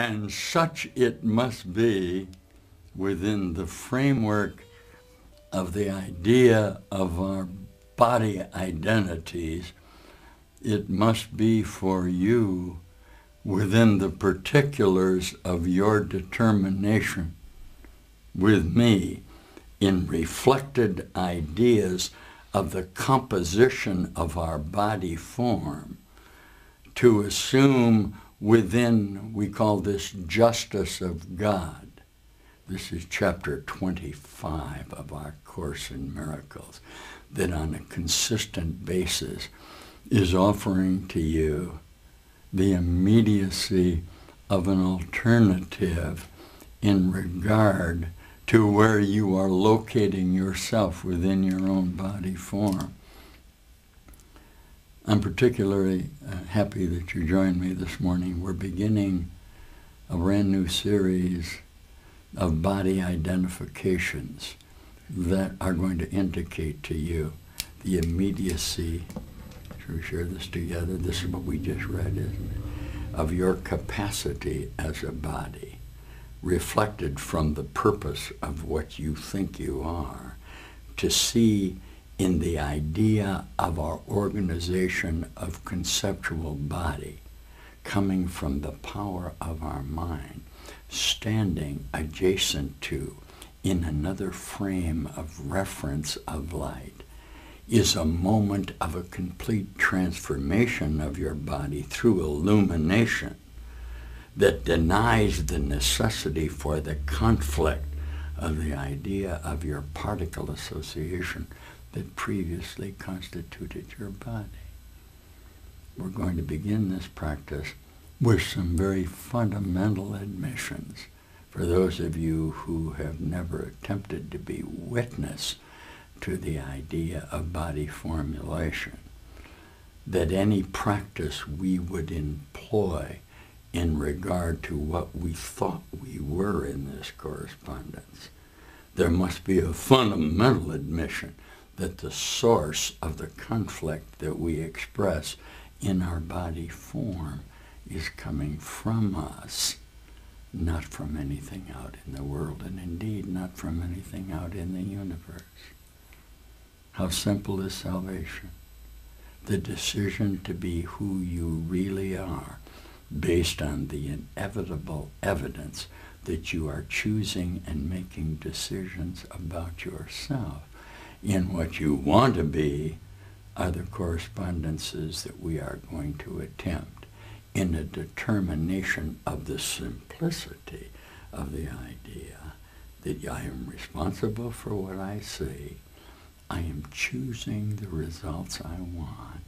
And such it must be within the framework of the idea of our body identities. It must be for you within the particulars of your determination with me in reflected ideas of the composition of our body form to assume within, we call this justice of God. This is chapter 25 of our Course in Miracles, that on a consistent basis is offering to you the immediacy of an alternative in regard to where you are locating yourself within your own body form. I'm particularly happy that you joined me this morning. We're beginning a brand new series of body identifications that are going to indicate to you the immediacy. Should we share this together? This is what we just read, isn't it? Of your capacity as a body, reflected from the purpose of what you think you are, to see in the idea of our organization of conceptual body, coming from the power of our mind, standing adjacent to, in another frame of reference of light, is a moment of a complete transformation of your body through illumination that denies the necessity for the conflict of the idea of your particle association that previously constituted your body. We're going to begin this practice with some very fundamental admissions for those of you who have never attempted to be witness to the idea of body formulation, that any practice we would employ in regard to what we thought we were in this correspondence, there must be a fundamental admission that the source of the conflict that we express in our body form is coming from us, not from anything out in the world, and indeed not from anything out in the universe. How simple is salvation? The decision to be who you really are, based on the inevitable evidence that you are choosing and making decisions about yourself in what you want to be, are the correspondences that we are going to attempt in a determination of the simplicity of the idea that I am responsible for what I see. I am choosing the results I want,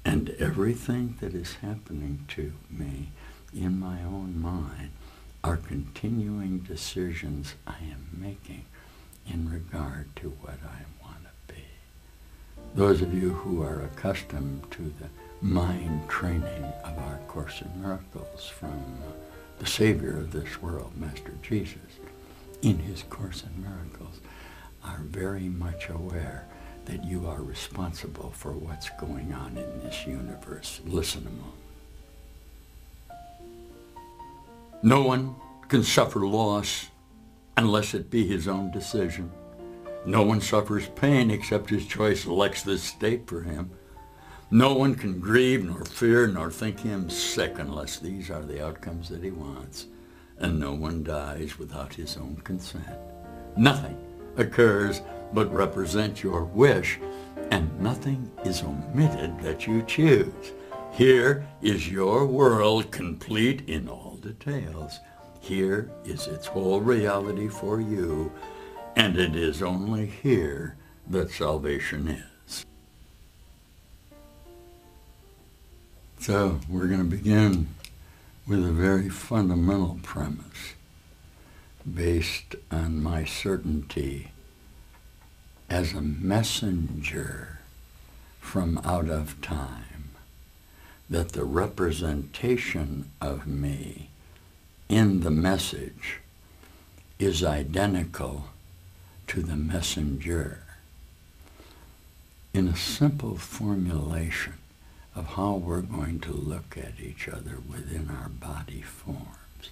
and everything that is happening to me in my own mind are continuing decisions I am making in regard to what I want to be. Those of you who are accustomed to the mind training of our Course in Miracles from the Savior of this world, Master Jesus, in his Course in Miracles, are very much aware that you are responsible for what's going on in this universe. Listen a moment. No one can suffer loss unless it be his own decision. No one suffers pain except his choice elects this state for him. No one can grieve, nor fear, nor think him sick unless these are the outcomes that he wants. And no one dies without his own consent. Nothing occurs but represents your wish, and nothing is omitted that you choose. Here is your world complete in all details. Here is its whole reality for you, and it is only here that salvation is. So we're going to begin with a very fundamental premise based on my certainty as a messenger from out of time, that the representation of me in the message is identical to the messenger. In a simple formulation of how we're going to look at each other within our body forms,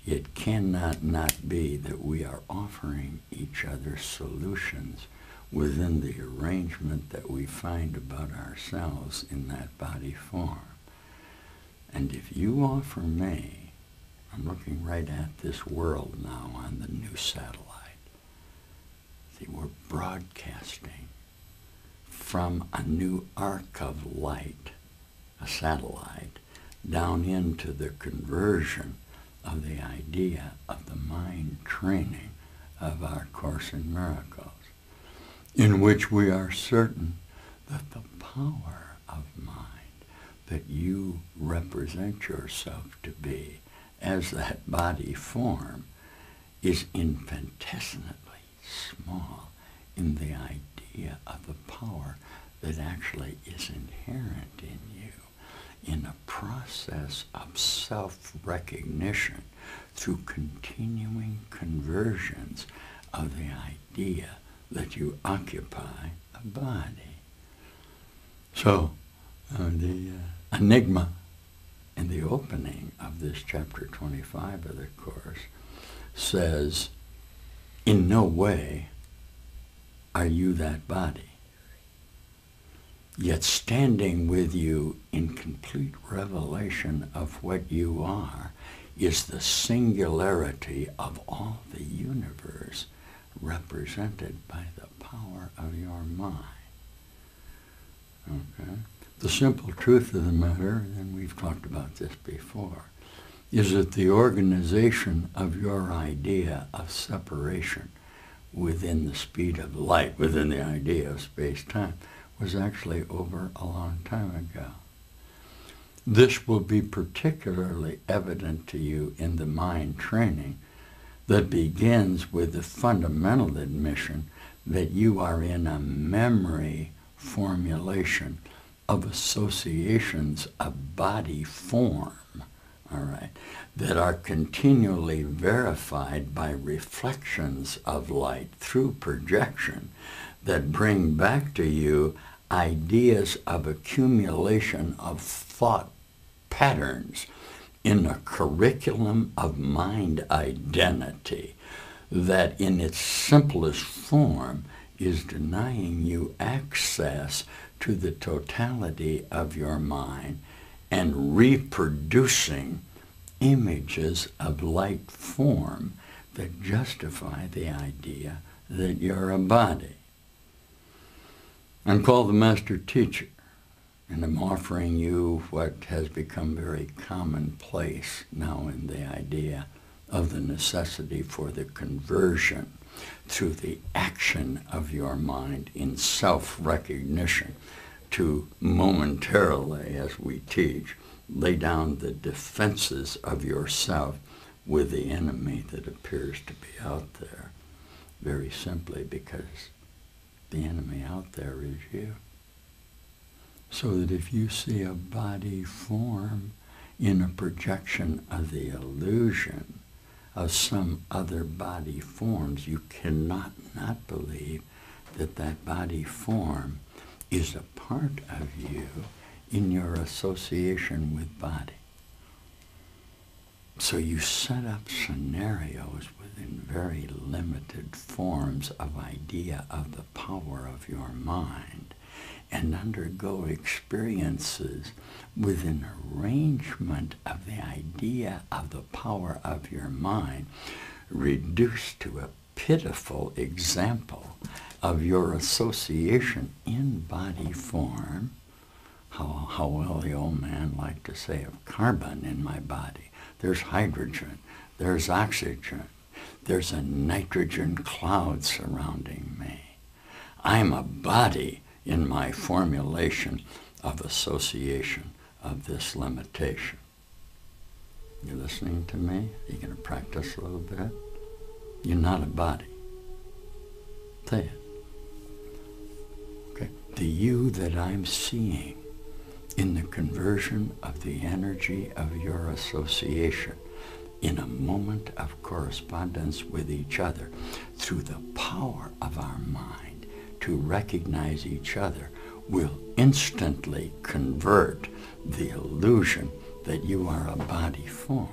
it cannot not be that we are offering each other solutions within the arrangement that we find about ourselves in that body form. And if you offer me, I'm looking right at this world now on the new satellite. See, we're broadcasting from a new arc of light, a satellite, down into the conversion of the idea of the mind training of our Course in Miracles, in which we are certain that the power of mind that you represent yourself to be as that body form is infinitesimally small in the idea of the power that actually is inherent in you in a process of self-recognition through continuing conversions of the idea that you occupy a body. So, the enigma in the opening of this chapter 25 of the Course says, in no way are you that body. Yet standing with you in complete revelation of what you are is the singularity of all the universe represented by the power of your mind. Okay? The simple truth of the matter, and we've talked about this before, is that the organization of your idea of separation within the speed of light, within the idea of space-time, was actually over a long time ago. This will be particularly evident to you in the mind training that begins with the fundamental admission that you are in a memory formulation of associations of body form, all right, that are continually verified by reflections of light through projection that bring back to you ideas of accumulation of thought patterns in a curriculum of mind identity that in its simplest form is denying you access to the totality of your mind and reproducing images of light form that justify the idea that you're a body. I'm called the Master Teacher, and I'm offering you what has become very commonplace now in the idea of the necessity for the conversion through the action of your mind in self-recognition to momentarily, as we teach, lay down the defenses of yourself with the enemy that appears to be out there, very simply because the enemy out there is you. So that if you see a body form in a projection of the illusion of some other body forms, you cannot not believe that that body form is a part of you in your association with body. So you set up scenarios within very limited forms of idea of the power of your mind and undergo experiences with an arrangement of the idea of the power of your mind reduced to a pitiful example of your association in body form. How well the old man liked to say of carbon in my body. There's hydrogen, there's oxygen, there's a nitrogen cloud surrounding me. I'm a body in my formulation of association of this limitation. You listening to me? Are you going to practice a little bit? You're not a body. Say it. Okay. The you that I'm seeing in the conversion of the energy of your association in a moment of correspondence with each other through the power of our mind to recognize each other will instantly convert the illusion that you are a body form